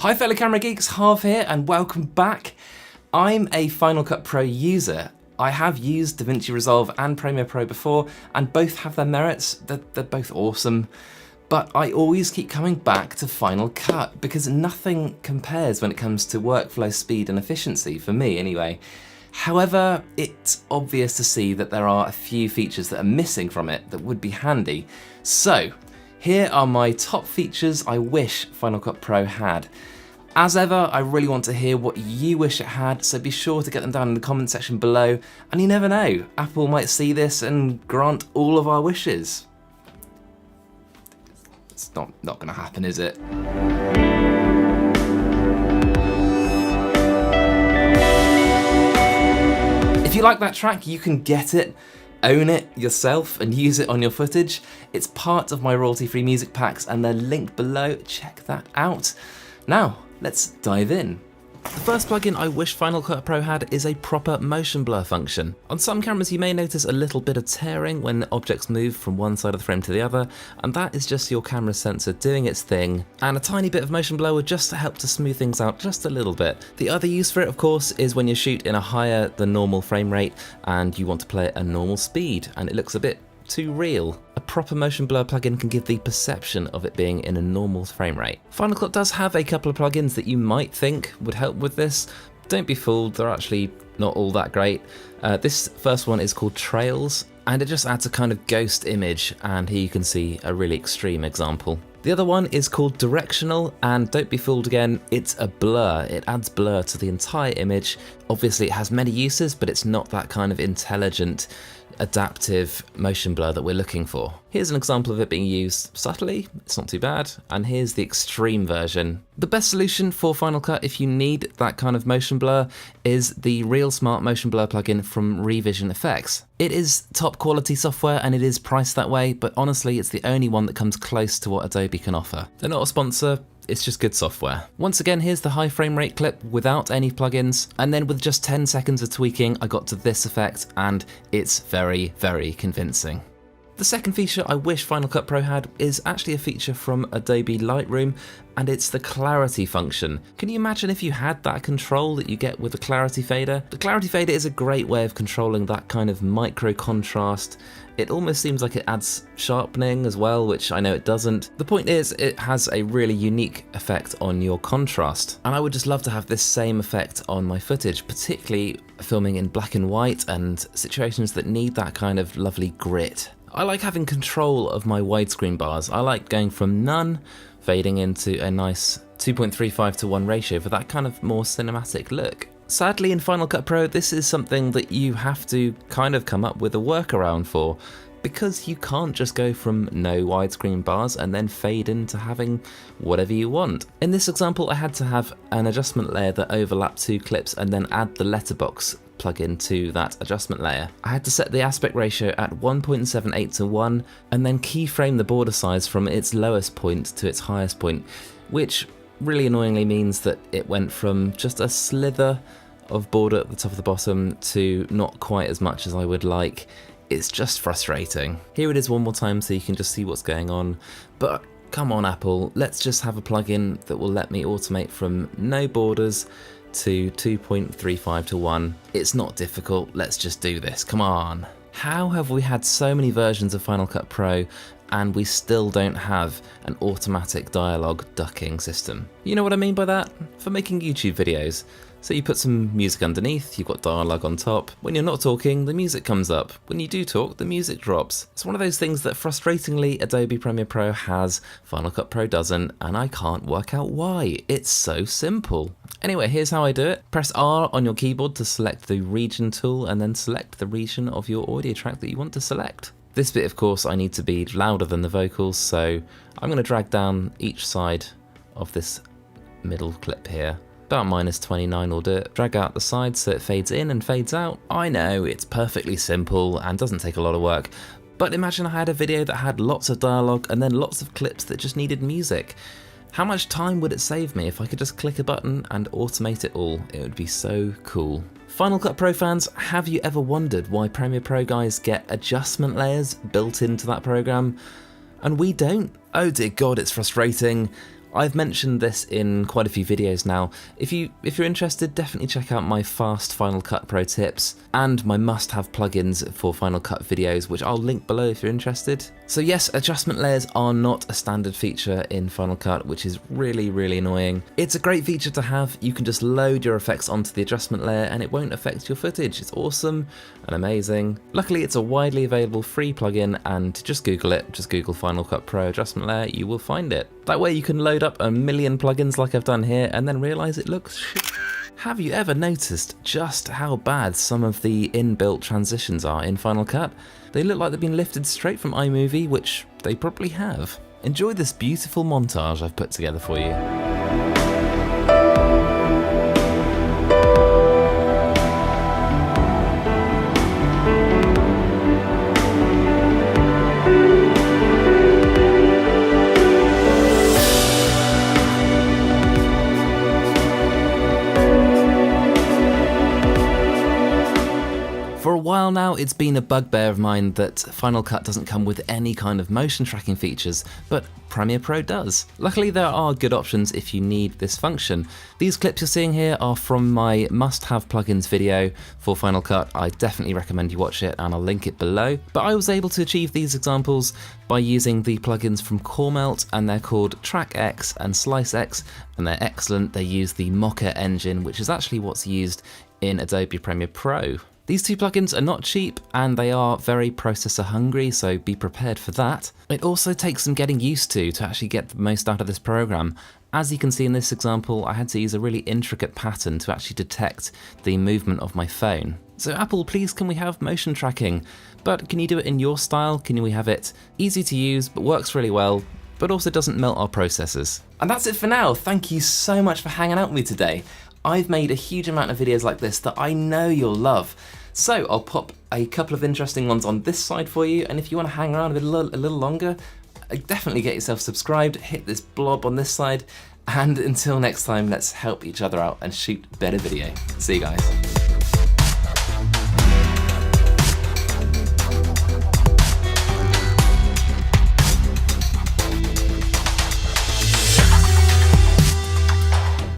Hi fellow camera geeks, Harv here and welcome back. I'm a Final Cut Pro user. I have used DaVinci Resolve and Premiere Pro before and both have their merits, they're both awesome. But I always keep coming back to Final Cut because nothing compares when it comes to workflow speed and efficiency, for me anyway. However, it's obvious to see that there are a few features that are missing from it that would be handy. So, here are my top features I wish Final Cut Pro had. As ever, I really want to hear what you wish it had, so be sure to get them down in the comment section below, and you never know, Apple might see this and grant all of our wishes. It's not gonna happen, is it? If you like that track, you can get it, own it yourself and use it on your footage. It's part of my royalty-free music packs and they're linked below, check that out. Now, let's dive in. The first plugin I wish Final Cut Pro had is a proper motion blur function. On some cameras you may notice a little bit of tearing when objects move from one side of the frame to the other, and that is just your camera sensor doing its thing, and a tiny bit of motion blur would just help to smooth things out just a little bit. The other use for it, of course, is when you shoot in a higher than normal frame rate and you want to play at a normal speed and it looks a bit too real. A proper motion blur plugin can give the perception of it being in a normal frame rate. Final Cut does have a couple of plugins that you might think would help with this. Don't be fooled, they're actually not all that great. This first one is called Trails, and it just adds a kind of ghost image, and here you can see a really extreme example. The other one is called Directional, and don't be fooled again, it's a blur. It adds blur to the entire image. Obviously it has many uses, but it's not that kind of intelligent, adaptive motion blur that we're looking for. Here's an example of it being used subtly, it's not too bad, and here's the extreme version. The best solution for Final Cut if you need that kind of motion blur is the Reelsmart motion blur plugin from Revision Effects. It is top quality software and it is priced that way, but honestly it's the only one that comes close to what Adobe can offer. They're not a sponsor, it's just good software. Once again, here's the high frame rate clip without any plugins, and then with just 10 seconds of tweaking, I got to this effect, and it's very, very convincing. The second feature I wish Final Cut Pro had is actually a feature from Adobe Lightroom, and it's the clarity function. Can you imagine if you had that control that you get with the clarity fader? The clarity fader is a great way of controlling that kind of micro contrast. It almost seems like it adds sharpening as well, which I know it doesn't. The point is, it has a really unique effect on your contrast, and I would just love to have this same effect on my footage, particularly filming in black and white and situations that need that kind of lovely grit. I like having control of my widescreen bars. I like going from none, fading into a nice 2.35:1 ratio for that kind of more cinematic look. Sadly in Final Cut Pro this is something that you have to kind of come up with a workaround for, because you can't just go from no widescreen bars and then fade into having whatever you want. In this example I had to have an adjustment layer that overlapped two clips and then add the letterbox plugin to that adjustment layer. I had to set the aspect ratio at 1.78:1 and then keyframe the border size from its lowest point to its highest point, which really annoyingly means that it went from just a slither of border at the top of the bottom to not quite as much as I would like. It's just frustrating. Here it is one more time so you can just see what's going on, but come on Apple, let's just have a plugin that will let me automate from no borders to 2.35:1. It's not difficult, let's just do this, come on. How have we had so many versions of Final Cut Pro and we still don't have an automatic dialogue ducking system? You know what I mean by that? For making YouTube videos. So you put some music underneath, you've got dialogue on top. When you're not talking, the music comes up. When you do talk, the music drops. It's one of those things that frustratingly Adobe Premiere Pro has, Final Cut Pro doesn't, and I can't work out why. It's so simple. Anyway, here's how I do it. Press R on your keyboard to select the region tool and then select the region of your audio track that you want to select. This bit, of course, I need to be louder than the vocals, so I'm going to drag down each side of this middle clip here. About -29 will do it. Drag out the sides so it fades in and fades out. I know, it's perfectly simple and doesn't take a lot of work, but imagine I had a video that had lots of dialogue and then lots of clips that just needed music. How much time would it save me if I could just click a button and automate it all? It would be so cool. Final Cut Pro fans, have you ever wondered why Premiere Pro guys get adjustment layers built into that program? And we don't? Oh dear God, it's frustrating. I've mentioned this in quite a few videos now. If you're interested, definitely check out my fast Final Cut Pro tips and my must-have plugins for Final Cut videos, which I'll link below if you're interested. So yes, adjustment layers are not a standard feature in Final Cut, which is really, really annoying. It's a great feature to have. You can just load your effects onto the adjustment layer and it won't affect your footage. It's awesome and amazing. Luckily, it's a widely available free plugin, and just Google it. Just Google Final Cut Pro adjustment layer, you will find it. That way you can load up a million plugins like I've done here and then realize it looks shit. Have you ever noticed just how bad some of the inbuilt transitions are in Final Cut? They look like they've been lifted straight from iMovie, which they probably have. Enjoy this beautiful montage I've put together for you. For a while now, it's been a bugbear of mine that Final Cut doesn't come with any kind of motion tracking features, but Premiere Pro does. Luckily, there are good options if you need this function. These clips you're seeing here are from my must-have plugins video for Final Cut. I definitely recommend you watch it, and I'll link it below. But I was able to achieve these examples by using the plugins from CoreMelt, and they're called Track X and Slice X, and they're excellent. They use the Mocha engine, which is actually what's used in Adobe Premiere Pro. These two plugins are not cheap and they are very processor hungry, so be prepared for that. It also takes some getting used to actually get the most out of this program. As you can see in this example, I had to use a really intricate pattern to actually detect the movement of my phone. So Apple, please can we have motion tracking? But can you do it in your style? Can we have it easy to use but works really well, but also doesn't melt our processors? And that's it for now. Thank you so much for hanging out with me today. I've made a huge amount of videos like this that I know you'll love. So I'll pop a couple of interesting ones on this side for you, and if you want to hang around a little longer, definitely get yourself subscribed, hit this blob on this side, and until next time, let's help each other out and shoot better video. See you guys.